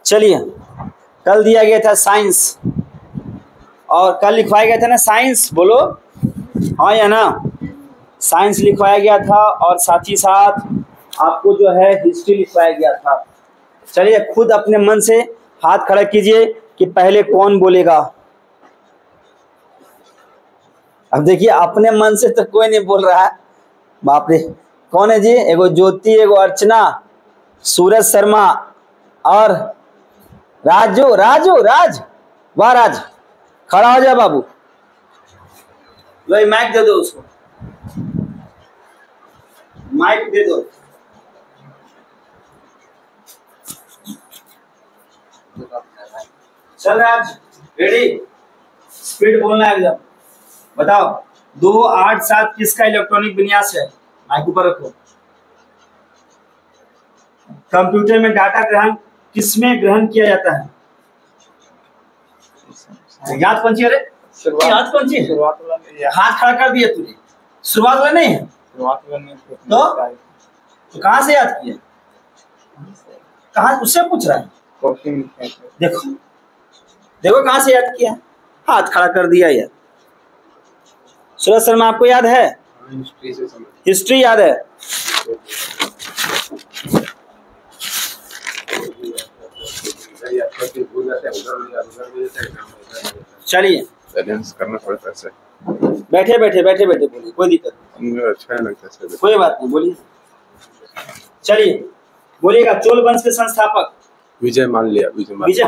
चलिए, कल दिया गया था साइंस और कल लिखवाया गया था ना साइंस, बोलो हाँ या ना। साइंस लिखवाया गया था और साथ ही साथ आपको जो है हिस्ट्री लिखवाया गया था। चलिए, खुद अपने मन से हाथ खड़ा कीजिए कि पहले कौन बोलेगा। अब देखिए, अपने मन से तो कोई नहीं बोल रहा है। बाप रे, कौन है जी? एगो ज्योति, एगो अर्चना, सूरज शर्मा और राजू। राज, वाह राज, खड़ा हो जा बाबू। वही माइक दे दो उसको, माइक दे दो। चल राज, रेडी? स्पीड बोलना है एकदम। बताओ, 2, 8, 7 किसका इलेक्ट्रॉनिक विन्यास है? माइक ऊपर रखो। कंप्यूटर में डाटा ग्रहण किसमें ग्रहण किया जाता है? याद कौन सी? अरे याद कौन सी? हाथ खड़ा कर दिया तूने। शुरुआत वाला नहीं है? तो कहाँ से याद किया? कहाँ? उससे पूछ रहा है। देखो देखो कहाँ से याद किया, हाथ खड़ा कर दिया यार। सूरज शर्मा, आपको याद है? हिस्ट्री याद है? चलिए, करना पड़ता है। बैठे बोलिए, कोई दिक्कत नहीं। अच्छा लगता है, कोई बात नहीं, बोलिए। चलिए, बोलिएगा। चोल वंश के संस्थापक? विजय मान लिया। विजय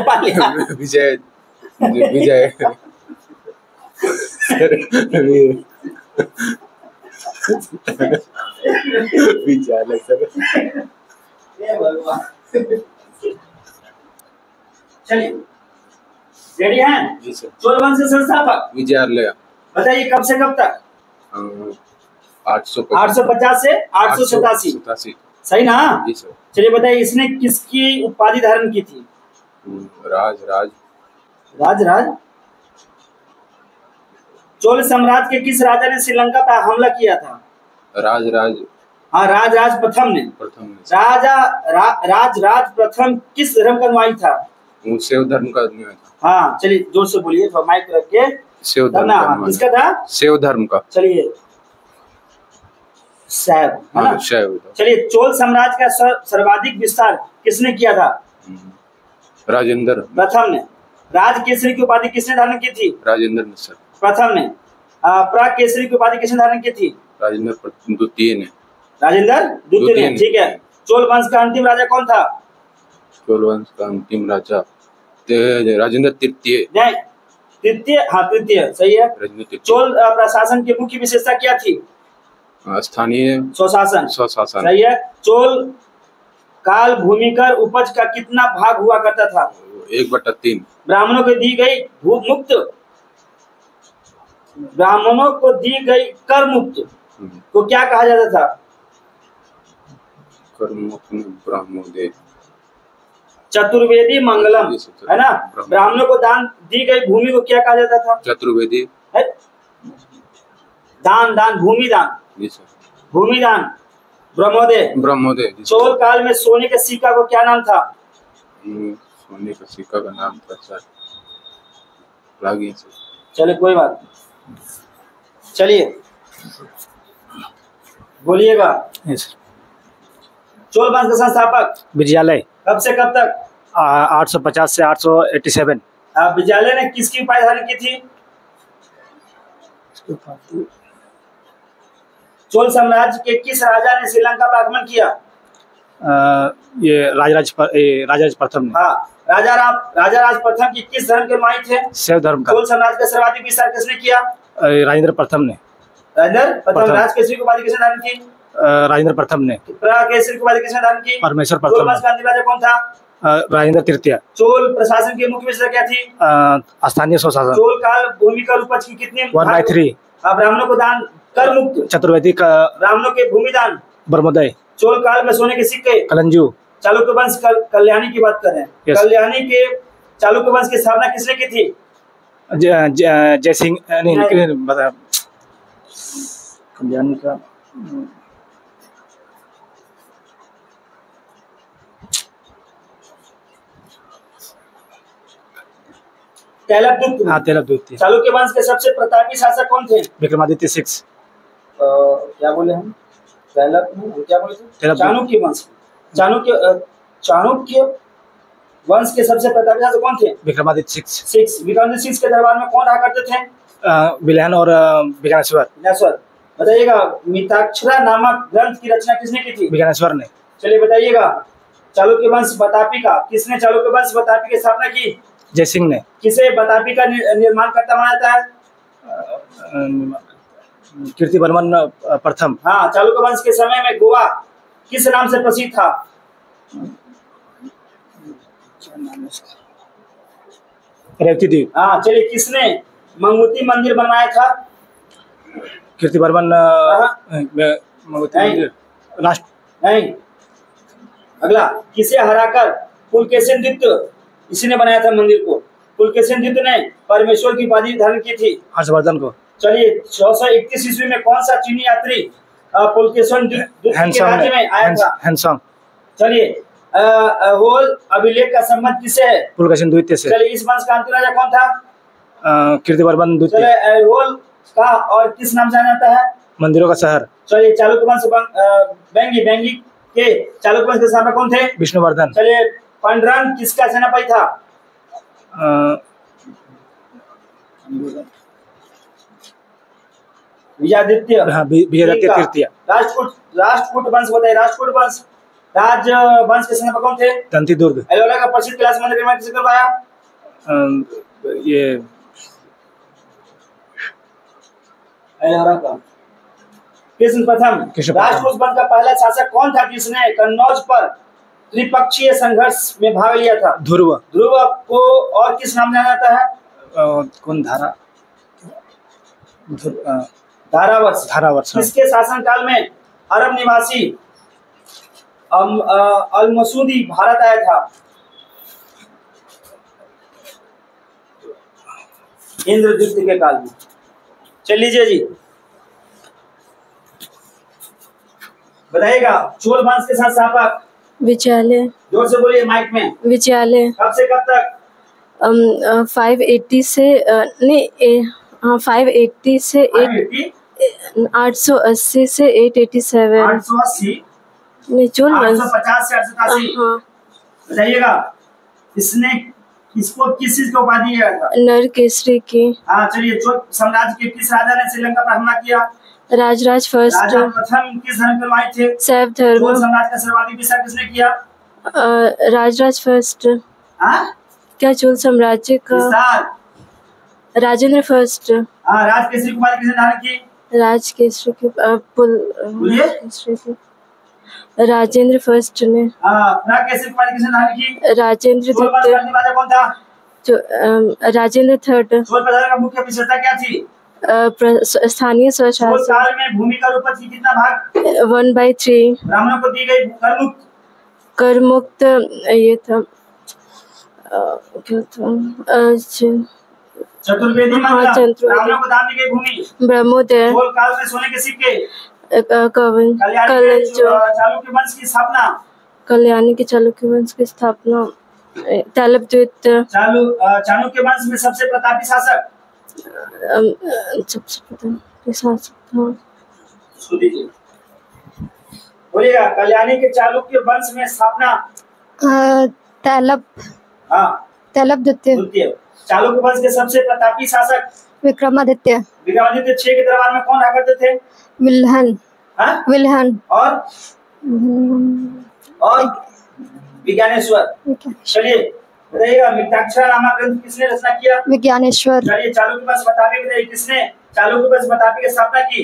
चलिए, रेडी हैं? जी सर। चोल वंश के संस्थापक विजय, बताइए कब से कब तक? 850 से 887। सही ना? जी सर। चलिए बताइए, इसने किसकी उपाधि धारण की थी? राज। चोल साम्राज्य के किस राजा ने श्रीलंका पर हमला किया था? हाँ, राज प्रथम ने। राज प्रथम किस धर्म का अनुयायी था? शैव धर्म का अनुयायी था। हाँ, चलिए जोर से बोलिए, थोड़ा माइक रख के। शैव धर्म का। किसका था? शैव धर्म का। चलिए, शैव, है ना? शैव। चलिए, चोल साम्राज्य का सर्वाधिक विस्तार किसने किया था? राजेंद्र प्रथम ने। राज केसरी की उपाधि किसने धारण की थी? राजेंद्र ने सर। प्रथम ने। प्राग केसरी की उपाधि किसने धारण की थी? राजेंद्र द्वितीय ने। ठीक है। चोल वंश का अंतिम राजा कौन था? चोल वंश का अंतिम राजा राजेंद्र तृतीय। तृतीय, हाँ तृतीय, सही है। चोल प्रशासन की मुख्य विशेषता क्या थी? स्थानीय स्वशासन। सही है। चोल काल भूमिकर उपज का कितना भाग हुआ करता था? 1/3। ब्राह्मणों को दी गई कर मुक्त को क्या कहा जाता था? ब्रह्मोदय। चतुर्वेदी मंगलम, है ना? ब्राह्मणों को दान दी गई भूमि को क्या कहा जाता था? चतुर्वेदी। भूमि दान, ब्रह्मोदय। चोल काल में सोने के सिक्का को क्या नाम था? सोने का सिक्का का नाम था सर, चलिए कोई बात नहीं। चलिए बोलिएगा। चोल वंश का संस्थापक? विजयालय। कब से कब तक? 850 से 887। विजयालय ने किसकी उपाधि धारण की थी? चोल साम्राज्य के किस राजा ने श्रीलंका पर आक्रमण किया? ये राजराज प्रथम ने। हाँ, राजा राज प्रथम की किस धर्म के अनुयायी थे? शैव धर्म का। चोल साम्राज्य का सर्वाधिक विस्तार किसने किया? राजेंद्र प्रथम ने। राज केसरी की उपाधि किसने धारण की? राजेंद्र प्रथम ने। केसरी की उपाधि किसने धारण की? परमेश्वर प्रथम। चोल वंश का अंतिम राजा कौन था? राजेंद्र तृतीय। चोल प्रशासन की मुख्य विशेषता क्या थी? स्थानीय स्वशासन। चोल काल भूमि कर उपज की कितनी? 1/3। ब्राह्मणों को दान कर मुक्त। चतुर्वेदी का। ब्राह्मणों के भूमि दान। ब्रह्मोदय। चोल काल में सोने के सिक्के। कलंजू। चालुक्य वंश कल्याणी की बात कर रहे हैं। कल्याणी के चालुक्य वंश की स्थापना किसने की थी? जय सिंह कल्याणी का तैलपदुक्त हाँ तेलपदुत्य। चालुक्य वंश के सबसे प्रतापी शासक कौन थे? विक्रमादित्य 6। क्या बोले हम? क्या बोले थे? तैलपदुत। चाणक्य वंश। चाणक्य वंश के सबसे प्रतापी शासक कौन थे? विक्रमादित्य 6। विक्रमादित्य 6 के दरबार में कौन रहा करते थे? विलहन और विज्ञानेश्वर। विज्ञानेश्वर। बताइएगा मिताक्षरा नामक ग्रंथ की रचना किसने की थी? विज्ञानेश्वर ने। चलिए बताइएगा चालुक्य वंश बतापी का किसने चालुक्य वंश बतापी की स्थापना की? जयसिंह ने। किसे बतापी का निर्माण करता माना जाता है? कीर्तिवर्मन प्रथम। हाँ, चालुक्य वंश के समय में गोवा किस नाम से प्रसिद्ध था? रेवती द्वीप। हाँ, चलिए किसने मंगूती मंदिर बनवाया था? कीर्तिवर्मन नहीं। राष्ट्र। नहीं। अगला, किसे हराकर पुलकेशिनदित्य इसी ने बनाया था मंदिर को? पुलकेशिनदित्य ने परमेश्वर की उपाधि धारण की थी। हर्षवर्धन को। चलिए 631 ईस्वी में कौन सा चीनी यात्री पुलकेशिनदित्य के राज्य में आया था? हैंसोंग। चलिए होल अभिलेख का संबंध किससे है? पुलकेशिन से। चलिए इस वंश का अंतिम राजा कौन था? कीर्तिवर्मन द्वितीय। चलिए होल का और किस नाम से जाना जाता है? मंदिरों का शहर। चलिए चालुक्य वंश बेंगी के चालुक्य वंश के स्थापक कौन थे? विष्णुवर्धन। चलिए पंडरन किसका सेनापति था? विजयादित्य। हाँ, विजयादित्य तृतीय। राष्ट्रकूट वंश बताइए। राष्ट्रकूट वंश राजवंश के सेनापति कौन थे? दंतीदुर्ग। एलोरा का प्रसिद्ध कैलाश मंदिर निर्माण किसने करवाया? ये एलोरा का कृष्ण प्रथम। राष्ट्रकूट वंश का पहला शासक कौन था जिसने कन्नौज पर त्रिपक्षीय संघर्ष में भाग लिया था? ध्रुव। ध्रुव को और किस नाम जाना जाता है? कौन धारा? धारावर्ष। धारावर्ष। किसके शासनकाल में अरब निवासी अल-मसूदी भारत आया था? इंद्रदुत्त के काल में। चल लीजिए जी, बताइएगा चोल वंश के संस्थापक? विजयालय। जोर से बोलिए माइक में। विजयालय। कब से कब तक? 580 से नहीं, हाँ 580 से 880 से 887। 880 नहीं चोल वंश 850 से 887। हाँ। बताइएगा इसने इसको किस चीज का उपाधि दिया था? नरकेसरी की। हाँ चलिए, चोल साम्राज्य के किस राजा ने श्रीलंका पर हमला किया? राजराज फर्स्ट। राजा प्रथम किस धर्म के अनुयायी थे? शैव धर्म। चोल साम्राज्य का सर्वाधिक विस्तार किसने किया? राजराज फर्स्ट। हाँ क्या चोल साम्राज्य का? विस्तार राजेंद्र फर्स्ट। हाँ, राजकेसरी कुमारी किसने धारण की? राजकेसरी की केसरी की राजेंद्र फर्स्ट ने। राजकेसरी कुमारी किसने धारण की? राजेंद्र चोल वंश का अंतिम राजा कौन था? राजेंद्र थर्ड। चोल प्रजा का मुख्य विशेषता क्या थी? स्थानीय चोल स्वशासन। काल में भूमि का उपज की कितना भाग? 1/3। ब्राह्मणों को दी गई करमुक्त ये था क्या था चतुर्वेदी मंगलम। ब्राह्मणों को दान दी गई भूमि। ब्रह्मोदय। चोल काल में सोने के सिक्के। कल्याणी चालुक्य वंश की स्थापना। कल्याणी के चालुक्य वंश की स्थापना। तैलपदुत। चाणक्य वंश में सबसे प्रतापी शासक? सबसे प्रतापी शासक था। बोलिएगा कल्याणी के चालुक्य वंश में स्थापना? तैलपदुत्य। चालुक्य वंश के सबसे प्रतापी शासक? विक्रमादित्य। विक्रमादित्य 6 के दरबार में कौन रहा करते थे? विल्हन। विल्हन और विज्ञानेश्वर। चलिए बताइएगा मिताक्षरा नामक ग्रंथ किसने रचना किया? विज्ञानेश्वर। चलिए चालुक्य वंश बतापी बताइए किसने चालुक्य वंश बतापी की स्थापना की?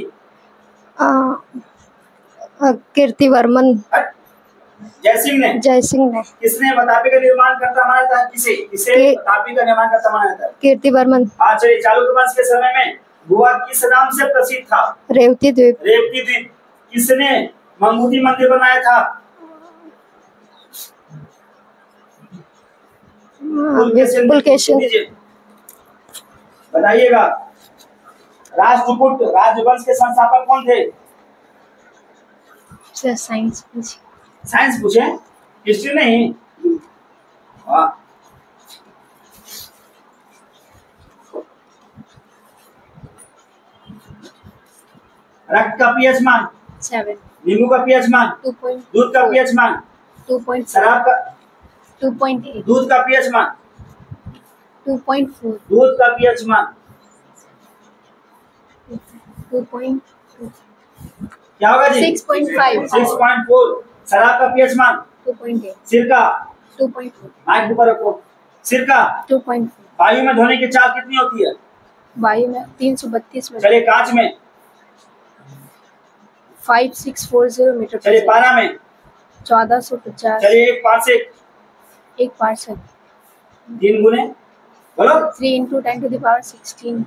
कीर्तिवर्मन। जयसिंह ने। किसने बतापी का निर्माण करता माना जाता है? किसे बतापी का निर्माण करता माना जाता है? कीर्तिवर्मन। हाँ चलिए चालुक्य वंश के समय में गोवा किस नाम से प्रसिद्ध था? रेवती द्वीप। किसने मंगूती मंदिर बनाया था? पुलकेशिन। बताइएगा राष्ट्रकूट राजवंश के संस्थापक कौन थे? साइंस पूछे, हिस्ट्री नहीं। रक्त का पीएच मान, 7, नींबू का पीएच मान, 2.4, दूध का पीएच मान, 2.4, शराब का, 2.8, दूध का पीएच मान, 2.4, दूध का पीएच मान 2.2, क्या होगा जी? 6.5, 6.4। शराब का पीएच मान, 2.8, सिरका, 2.4, माइक ऊपर रखो, सिरका। 2.4, वायु में ध्वनि की चाल कितनी होती है? वायु में 332 मीटर, चलिए कांच में, 5640 मीटर चलिए पर पारा में, 1450, चलिए एक पारसेक, 1 पार्सेक, 3 गुने बोलो, 3 × 10⁻16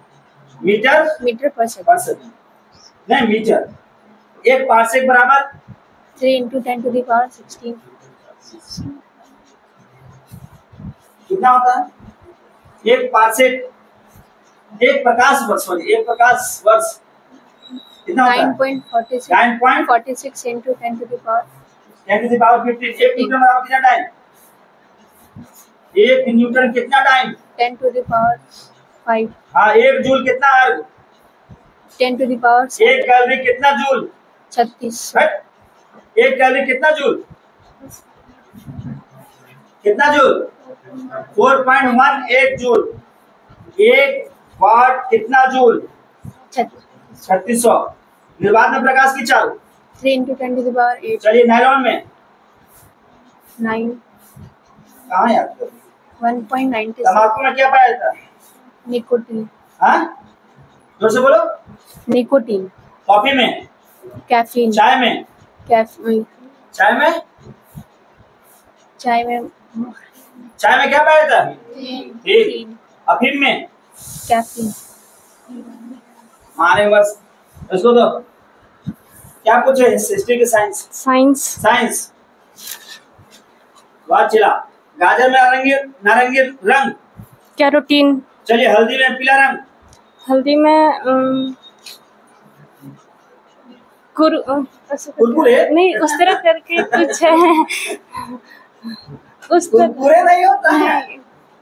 मीटर मीटर पर सेकंड, पर सेकंड, नहीं मीटर। एक पारसेक बराबर 3 × 10⁻16 कितना होता है? एक पारसेक, एक प्रकाश वर्ष, सॉरी एक प्रकाश वर्ष कितना होता है? 9.46 9.46 × 10⁻15, 10⁻15। एक न्यूटन बराबर कितना टाइम? एक न्यूटन कितना टाइम? 10⁻5, हाँ, एक जूल कितना अर्ग? 10⁻7, एक कैलोरी कितना जूल? 36, हट। एक कैलोरी कितना जूल? कितना जूल? 4.18 जूल। एक वाट कितना जूल? 3600। निर्वात में प्रकाश की चाल 3 × 10⁸ चलिए नायलॉन में 9, कहाँ याद करो? 1.96, तंबाकू में क्या पाया जाता है? निकोटीन, हाँ, जोर से बोलो। निकोटीन, कॉफी में, कैफीन, चाय में, कैफीन, चाय में, चाय में चाय में क्या पाया जाता है? तीन, ठीक। अफीम में, कैफीन, मारे बस इसको तो क्या पूछे? हिस्ट्री के साइंस, साइंस, साइंस बात चला। गाजर में नारंगी, नारंगी रंग। कैरोटीन, चलिए हल्दी में पीला रंग। हल्दी में कुरकुरे नहीं, उस तरह करके कुछ है, उस तरह कुरकुरे नहीं होता है,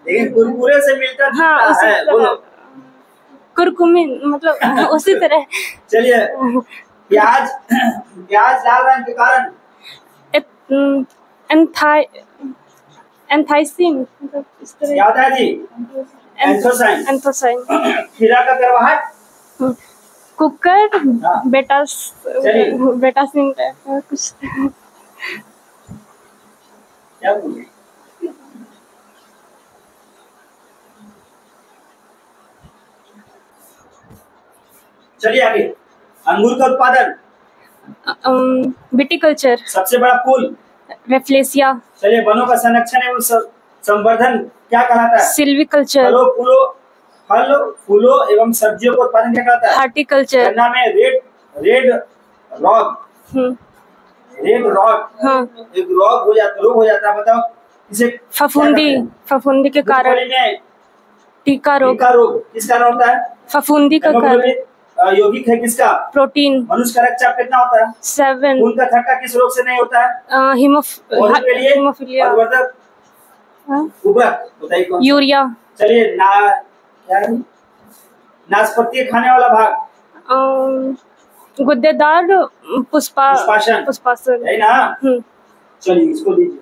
लेकिन कुरकुरे से मिलता हाँ, जुलता उसी है। बोलो। तरह कुरकुमिन, मतलब उसी तरह। चलिए प्याज, प्याज लाल रंग के कारण एंथाइसिन, मतलब इस तरह। क्या होता है जी? एंथोसाइन। एंथोसाइन, खीरा का करवाहट, कुकर, हाँ। चलिए। बेटासिन कुछ। क्या बोले? चलिए आगे। अंगूर का उत्पादन, विटिकल्चर, सबसे बड़ा फूल, रेफ्लेसिया, चलिए वनों का संरक्षण एवं संवर्धन क्या कहलाता है? सिल्विकल्चर, फल फूलों एवं सब्जियों का उत्पादन क्या कहलाता है? हार्टिकल्चर, गन्ना में रेड रॉग, रेड रॉग, हाँ, एक रोग हो जाता है, बताओ इसे फफूंदी के कारण, मूंगफली में टीका रोग, टीका रोग किस कारण होता है? फफूंदी का कारण, हेमोग्लोबिन यौगिक है किसका? प्रोटीन, मनुष्य का रक्तचाप कितना होता है? 7, खून का थक्का किस रोग से नहीं होता है? पौधों के लिए हीमोफिलिया, उत्वर्धक उर्वरक बताइए कौन सा? यूरिया। चलिए क्या है? नाशपाती खाने वाला भाग, गुद्देदार, पुष्पासन, है ना? चलिए इसको लीजिए।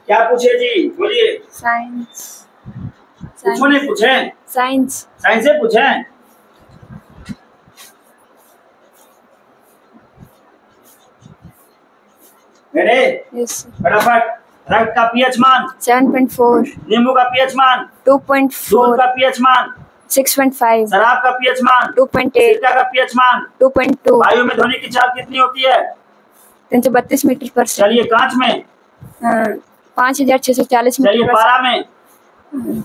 क्या पूछे जी? बोलिए। साइंस, पूछो नहीं पूछे? साइंस, साइंस से पूछे? मेरे यस, फटाफट। रक्त का पीएच मान, 7.4, नींबू का पीएच मान, दूध 2.4, का पीएच मान, 6.5, शराब का पीएच मान, 2.8, सिरका का पीएच मान। 2.2, वायु में ध्वनि की चाल कितनी होती है? 332 मीटर पर सेकंड, चलिए कांच में, 5640 चलिए मीटर पर पारा में,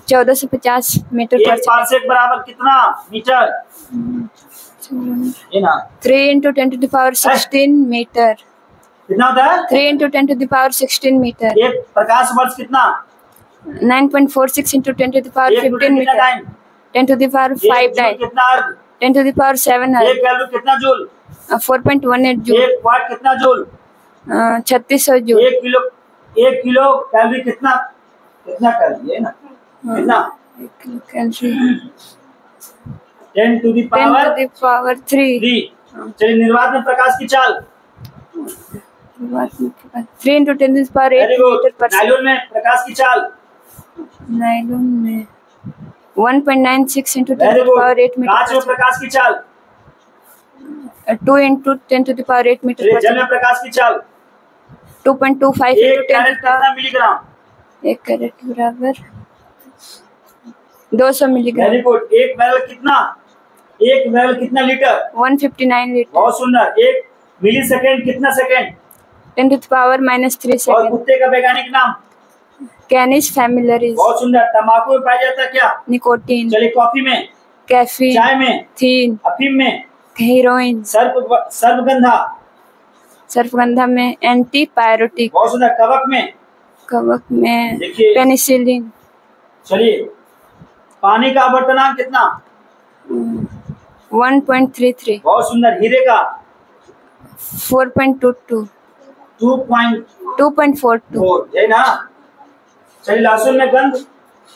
1450 मीटर पर एक पारसेक बराबर कितना मीटर? ये ना 3 × 10⁻16 मीटर, कितना होता है? 3 × 10⁻16 मीटर, एक प्रकाश वर्ष कितना? 9.46 × 10⁻15 एक मीटर कितना मीटर, टाइम? 10⁵ एक जूल कितना अर्ग? 10⁻7 एक कैलोरी कितना जूल? 4.18 जूल, एक वाट कितना जूल? 3600 जूल, एक किलो कैलोरी कितना कितना कैलोरी है ना? कितना? 1 kilo calorie, 10 to the 10 power to the power 3 3। चलिए निर्वात में प्रकाश की चाल। 3 into 10 to the power 8 very good. Meter पर नायलॉन में प्रकाश की चाल। नायलॉन में 1.96 into 10 very to the good. power 8 meter कांच में प्रकाश की चाल। 2 into 10 to the power 8 metre चलिए पर जल में प्रकाश की चाल। 2.25 एक into 10 कैरेट to the कितना मिलीग्राम? 1 कैरेट बराबर 200 मिलीग्राम। Very good. एक बैरल कितना लीटर? 159 लीटर। बहुत सुंदर। एक मिली सेकेंड कितना सेकेंड? 10 to the power -3 और सेकेंड। कुत्ते का वैज्ञानिक नाम? कैनिस फैमिलियरिस। बहुत सुंदर। तंबाकू में पाया जाता है क्या? निकोटीन। चलिए कॉफी में, कैफीन। चाय में, थीन। अफीम में, हीरोइन। सर्पगंधा, सर्पगंधा में एंटीपायरोटिक। बहुत सुंदर। कवक में देखिए। पेनिसिलिन। चलिए पानी का आवर्तनांक कितना? 1.33। बहुत सुंदर। हीरे का? 4.22। 2.42। है ना। चलिए लहसुन में गंध?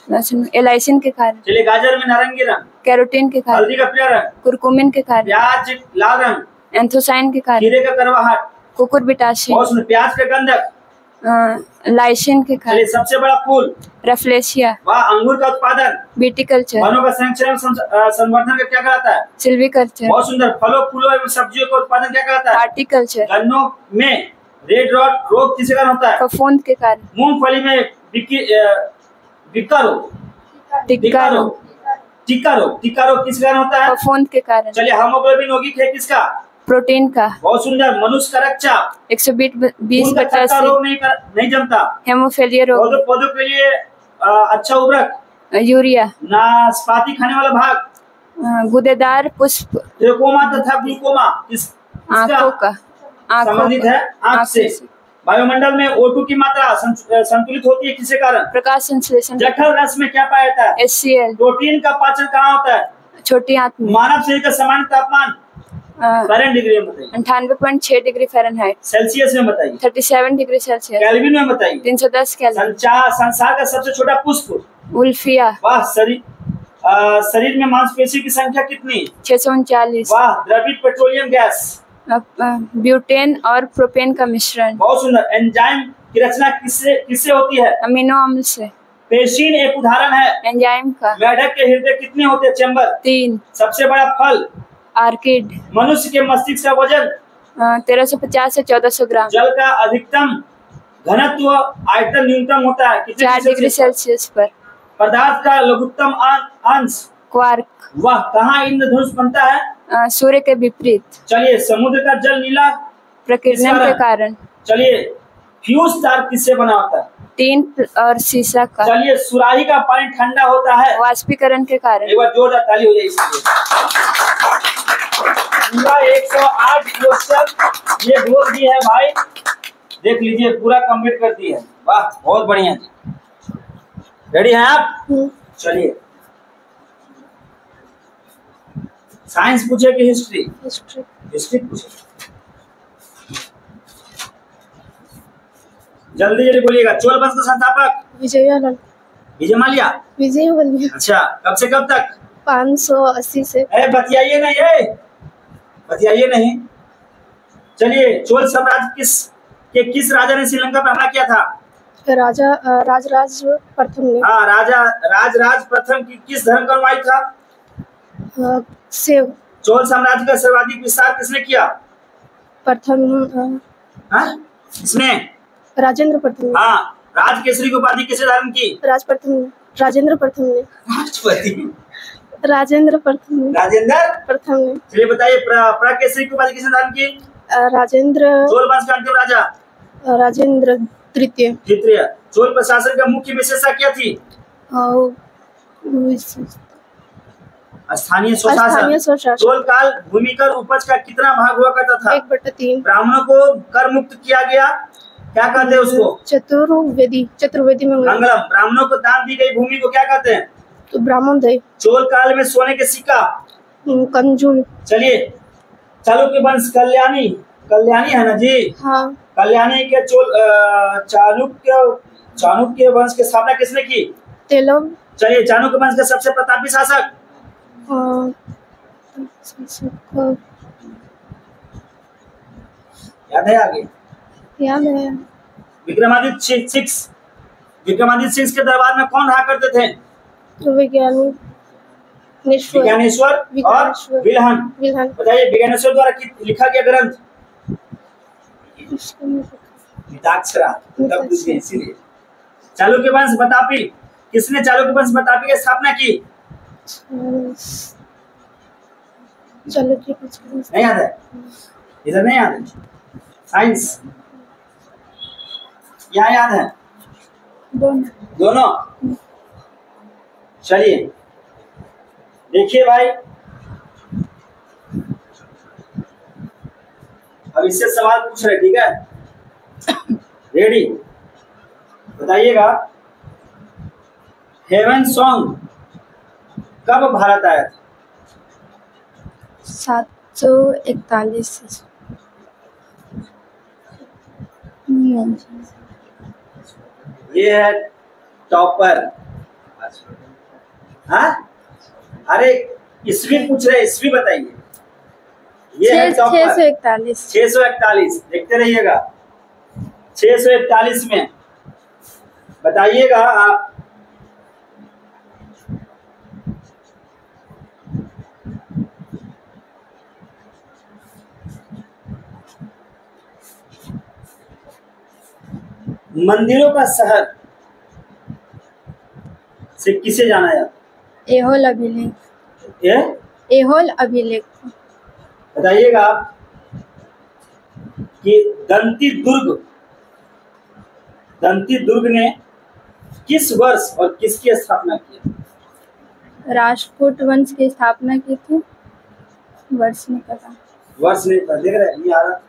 लहसुन एलाइसिन के कारण। चलिए गाजर में नारंगी रंग? कैरोटीन के कारण। हल्दी का पीला रंग? कुरकुमिन के कारण। प्याज लाल रंग? एंथोसाइन के कारण। खीरे का करवाहट? कुकुरबिटासिन। बहुत सुंदर। प्याज का गंधक? लाइसिन के कारण। चलिए सबसे बड़ा फूल? रेफ्लेशिया। वाह। अंगूर का उत्पादन? विटिकल्चर। वनों का संरक्षण संवर्धन का क्या कहलाता है? सिल्वीकल्चर। बहुत सुंदर। फलों फूलों एवं सब्जियों का उत्पादन क्या कहलाता है? हार्टिकल्चर। गन्नों में रेड रॉट रोग किसके कारण होता है? फफूंद के कारण। मूंगफली में टिक्का रोग? टिक्का रोग। टिक्का रोग किसके कारण होता है? फफूंद के कारण। चलिए हीमोग्लोबिन यौगिक है किसका? प्रोटीन का। बहुत सुंदर। मनुष्य का रक्षा? 120/80। रोग नहीं जमता। हेमोफेलिया रोग। पौधों के लिए अच्छा उर्वरक? यूरिया। नाशपाती खाने वाला भाग? गुदेदार पुष्प। ट्रेकोमा तथा ग्लूकोमा आंखों का संबंधित है आंख से। वायुमंडल में O2 की मात्रा संतुलित होती है किसके कारण? प्रकाश संश्लेषण। जठर रस में क्या पाया जाता है? HCl। प्रोटीन का पाचन कहाँ होता है? छोटी आंत में। मानव शरीर का सामान्य तापमान फैरेनहाइट डिग्री में बताइए। 98.6 डिग्री फ़ारेनहाइट। सेल्सियस में बताइए। 37 डिग्री सेल्सियस। केल्विन में बताइए। 310 केल्विन। संसार का सबसे छोटा पुष्प? उल्फिया। वाह। शरीर में मांसपेशी की संख्या कितनी? 639। वाह। द्रवित पेट्रोलियम गैस? ब्यूटेन और प्रोपेन का मिश्रण। बहुत सुंदर। एंजाइम की रचना किससे होती है? अमीनो अम्ल से। पेशीन एक उदाहरण है एंजाइम का। मेढक के हृदय कितने होते हैं? चैम्बर? 3। सबसे बड़ा फल? आर्किड। मनुष्य के मस्तिष्क का वजन? 1350 से 1400 ग्राम। जल का अधिकतम घनत्व आयतन न्यूनतम होता है 4 डिग्री सेल्सियस पर। पदार्थ का लघुत्तम अंश? क्वार्क। वाह। कहाँ इंद्रधनुष बनता है? सूर्य के विपरीत। चलिए समुद्र का जल नीला? प्रकीर्णन के कारण। चलिए फ्यूज तार किससे बना होता है? टीन और सीसा का। चलिए सुराही का पानी ठंडा होता है? वाष्पीकरण के कारण। एक बार जोरदार ताली हो जाए इसके लिए। पूरा 108 क्वेश्चन ये बोल दी है भाई, देख लीजिए पूरा कंप्लीट कर दी है। वाह बहुत बढ़िया। रेडी हैं आप? चलिए साइंस पूछे कि हिस्ट्री? हिस्ट्री पूछे। जल्दी जल्दी बोलिएगा। चोल वंश का संस्थापक? विजय माल्या। अच्छा कब से कब तक? 580 से। बतियाइए नहीं है, बतियाइए नहीं। चलिए चोल साम्राज्य किस राजा ने श्रीलंका पर हमला किया था? राजराज प्रथम ने। हाँ राजराज प्रथम की किस धर्म का अनुयायी था? शिव। चोल साम्राज्य का सर्वाधिक विस्तार किसने किया? प्रथम। किसने? राजेंद्र प्रथम। हाँ। राजकेसरी की उपाधि किसे धारण की? राजेंद्र प्रथम ने। राष्ट्रपति? राजेंद्र प्रथम ने। चलिए बताइए प्राकेसरी की उपाधि किसने धारण की? राजेंद्र। चोल वंश का अंतिम राजा? राजेंद्र तृतीय। चोल प्रशासन का मुख्य विशेषता क्या थी? स्थानीय स्वशासन। चोल काल भूमिकर उपज का कितना भाग हुआ करता था? 1/3। ब्राह्मणों को कर मुक्त किया गया, क्या कहते हैं उसको? चतुर्वेदी में। मंगलम। ब्राह्मणों को दान दी गई भूमि को क्या कहते हैं? तो ब्राह्मण दय। चोल काल में सोने के सिक्का? कंजूल। चलिए चालुक्य वंश कल्याणी है ना जी? हाँ। कल्याणी के चाणक्य वंश की स्थापना किसने की? तेलव। चलिए चाणक्य वंश के सबसे प्रतापी शासक? सबको याद है आगे? याद है। विक्रमादित्य सिक्स, विक्रमादित्य सिक्स के दरबार में कौन रहा करते थे? विज्ञानेश्वर विज्ञानेश्वर और विज्ञानेश्वर। विल्हन। विल्हन। बताइए विज्ञानेश्वर द्वारा लिखा गया ग्रंथ मिताक्षरा, तब पूछ गए इसीलिए। चालुक्य वंश बतापी, किसने चालुक्य वंश बतापी की स्थापना की? चलो ठीक है। नहीं याद है? इधर नहीं याद है? साइंस क्या याद है? दोनों। चलिए देखिए भाई, अब इससे सवाल पूछ रहे, ठीक है? रेडी? बताइएगा, हेवन सॉन्ग कब भारत आया था? 741। ये है टॉपर। हाँ, अरे ईस्वी पूछ रहे, ईस्वी बताइए। ये है टॉपर 641। 641। देखते रहिएगा, 641 में बताइएगा आप। मंदिरों का शहर से किसे जाना है? एहोल अभिलेख। ये एहोल अभिलेख। बताइएगा आप कि दंती दुर्ग ने किस वर्ष और किसकी स्थापना की? राष्ट्रकूट वंश की स्थापना की थी। वर्ष नहीं पता। वर्ष नहीं पता, देख रहे हैं ये आ रहा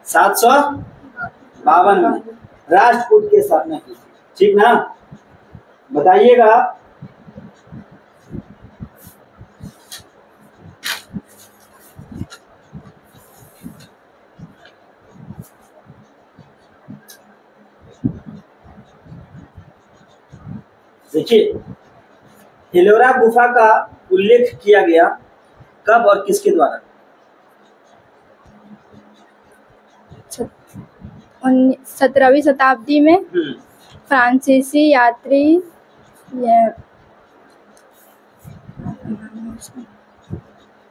752 में राष्ट्रकूट की स्थापना की थी, ठीक ना? बताइएगा देखिए, एलोरा गुफा का उल्लेख किया गया कब और किसके द्वारा? 17वीं शताब्दी में फ्रांसीसी यात्री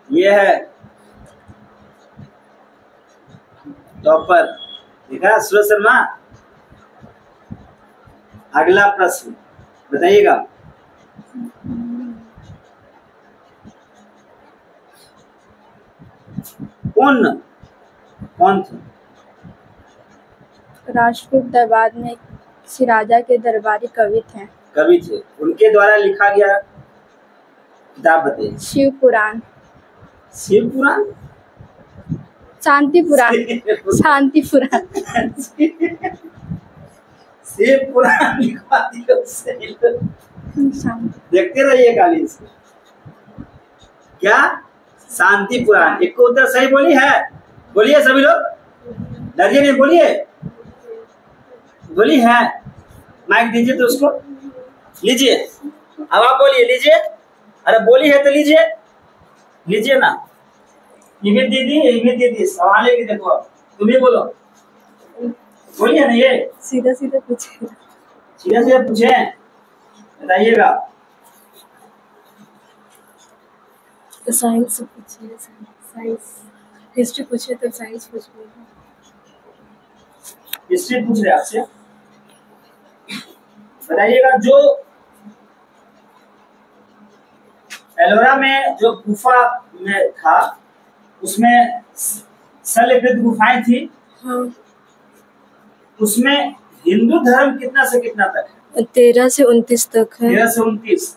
ये है टॉपर, देखा सूरज शर्मा। अगला प्रश्न बताइएगा, कौन थे? राष्ट्रकूट दरबार में किसी राजा के दरबारी कवि थे। उनके द्वारा लिखा गया किताब बताइए। शिव पुराण। शिव पुराण? शांति पुराण। शांति पुराण। शिव पुराण लिखवा दिया उससे। देखते रहिए खाली इसको। क्या? शांति पुराण। एक को उत्तर सही बोली है? बोलिए सभी लोग, डरिए नहीं, बोली है। माइक दीजिए तो उसको, लीजिए। अब आप बोलिए, लीजिए। अरे बोली है तो लीजिए ना। ये दीदी सवाल है कि देखो, तुम ही बोलो, बोलिए ना। ये सीधा सीधा पूछे। बताइएगा। साइंस पूछिए। साइंस। हिस्ट्री पूछे तो साइंस पूछिए। हिस्ट्री पूछ रहे आपसे, बताइएगा जो एलोरा में जो गुफा में था उसमें शैलकृत गुफाएं थी। हाँ। उसमें हिंदू धर्म कितना से कितना तक है? 13 से 29 तक है। 13 से 29।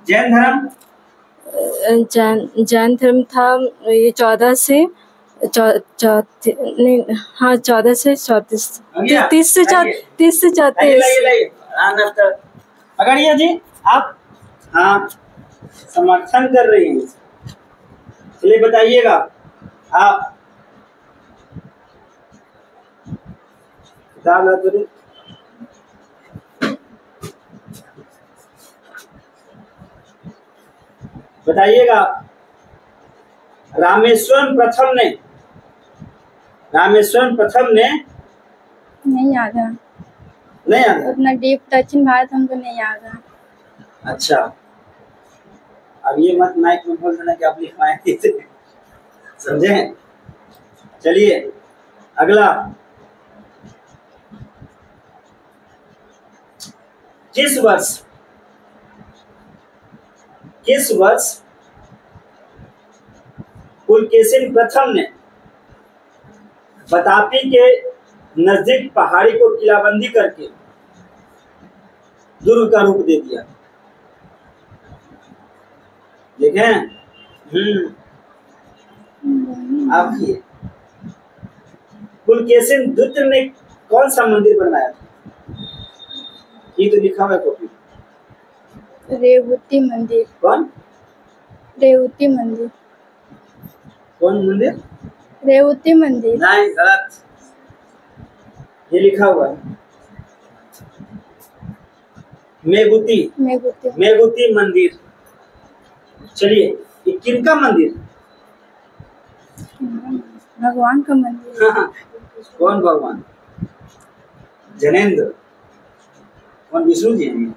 जैन धर्म? जैन धर्म था ये 14 से 34। 30 से 34। अगड़िया जी आप, हाँ समर्थन कर रही हैं। चलिए बताइएगा आप। बताइएगा रामेश्वरम प्रथम ने नहीं याद है, नहीं आता। उतना डीप दक्षिण भारत हमको नहीं याद है। अच्छा, अब ये मत माइक में बोल देना कि आप लिखवाए थे, समझे? चलिए अगला, किस वर्ष पुलकेशिन प्रथम ने बतापी के नजदीक पहाड़ी को किलाबंदी करके दुर्ग का रूप दे दिया? देखें, आप ये पुलकेशिन द्वितीय ने कौन सा मंदिर बनवाया था? ये तो लिखा हुआ है कॉपी। रेवती मंदिर। कौन? रेवती मंदिर। कौन मंदिर? रेवती मंदिर। नहीं, गलत। ये लिखा हुआ है मेघुती मंदिर। चलिए, ये किनका मंदिर? भगवान का मंदिर। कौन भगवान? जनेंद्र? कौन? विष्णु जी हैं?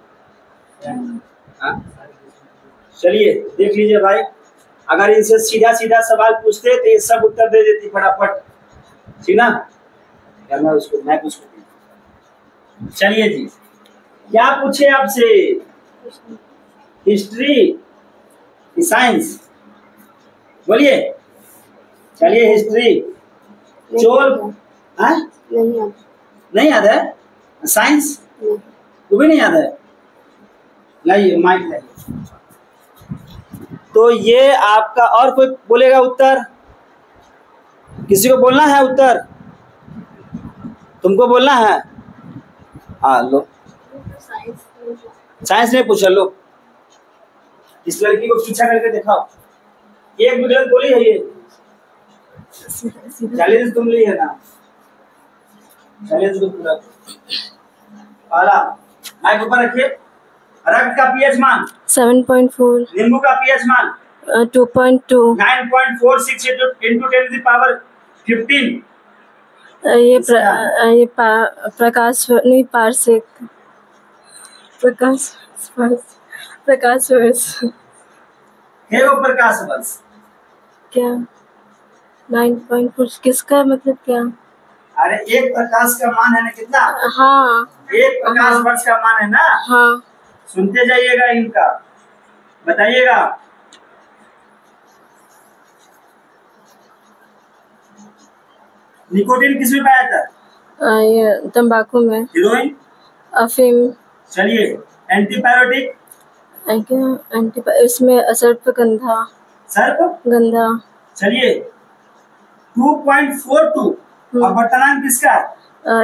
हाँ? चलिए देख लीजिए भाई, अगर इनसे सीधा सीधा सवाल पूछते तो ये सब उत्तर दे देती फटाफट, ठीक ना? या मैं कुछ चलिए जी, क्या पूछे आपसे? History, science? बोलिए। चलिए हिस्ट्री। चोल, हाँ? नहीं याद है? साइंस वो भी नहीं याद है? लाइए माइक लाइए। तो ये आपका, और कोई बोलेगा उत्तर? किसी को बोलना है उत्तर? तुमको बोलना है? हाँ लो, साइंस नहीं पूछा, लो इस लड़की को पीछा करके दिखाओ। एक भी गलत बोली है ये? चैलेंज तुम ली है ना, चैलेंज तो पूरा। पहला माइक ऊपर रखिए। रक्त का पीएच मान 7.4। नींबू का पीएच मान 2.2। 9.46 into 10 to the power 15। ये प्रकाश नहीं, पारसेक, प्रकाश वर्ष। है वो प्रकाश वर्ष? क्या 9.4 किसका मतलब क्या? अरे एक प्रकाश का मान है ना कितना? हाँ, एक प्रकाश वर्ष का मान है ना? हाँ। सुनते जाइएगा, इनका बताइएगा। निकोटीन किसमें पाया था? ये तंबाकू में। हीरोइन? अफीम। चलिए, एंटीबायोटिक? इसमें सर्पगंधा। सर्पगंधा? चलिए, 2.42। और वर्तमान किसका?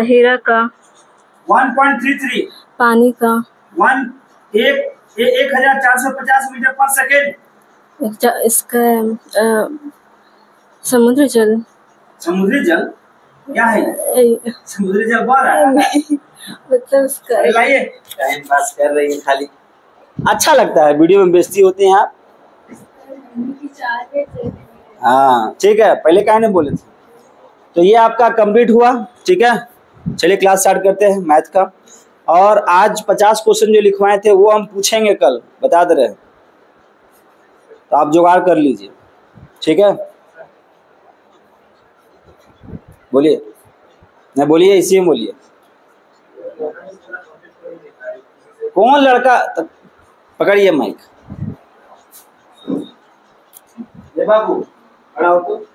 हीरा का। 1.33। पानी का। 1450 मीटर पर सेकेंड। इसका समुद्री जल। समुद्री जल क्या है? समुद्री जल बह रहा है मतलब उसका। लाइए, टाइम पास कर रही है खाली, अच्छा लगता है, वीडियो में बेइज्जती होती हैं आप। हाँ ठीक है, पहले क्या नहीं बोले थे? तो ये आपका कंप्लीट हुआ, ठीक है। चलिए क्लास स्टार्ट करते हैं मैथ का। और आज 50 क्वेश्चन जो लिखवाए थे वो हम पूछेंगे कल, बता दे रहे हैं, तो आप जुगाड़ कर लीजिए, ठीक है। बोलिए, नहीं बोलिए, इसी में बोलिए। कौन लड़का? पकड़िए माइक। ये बाबू खड़ा हो तो।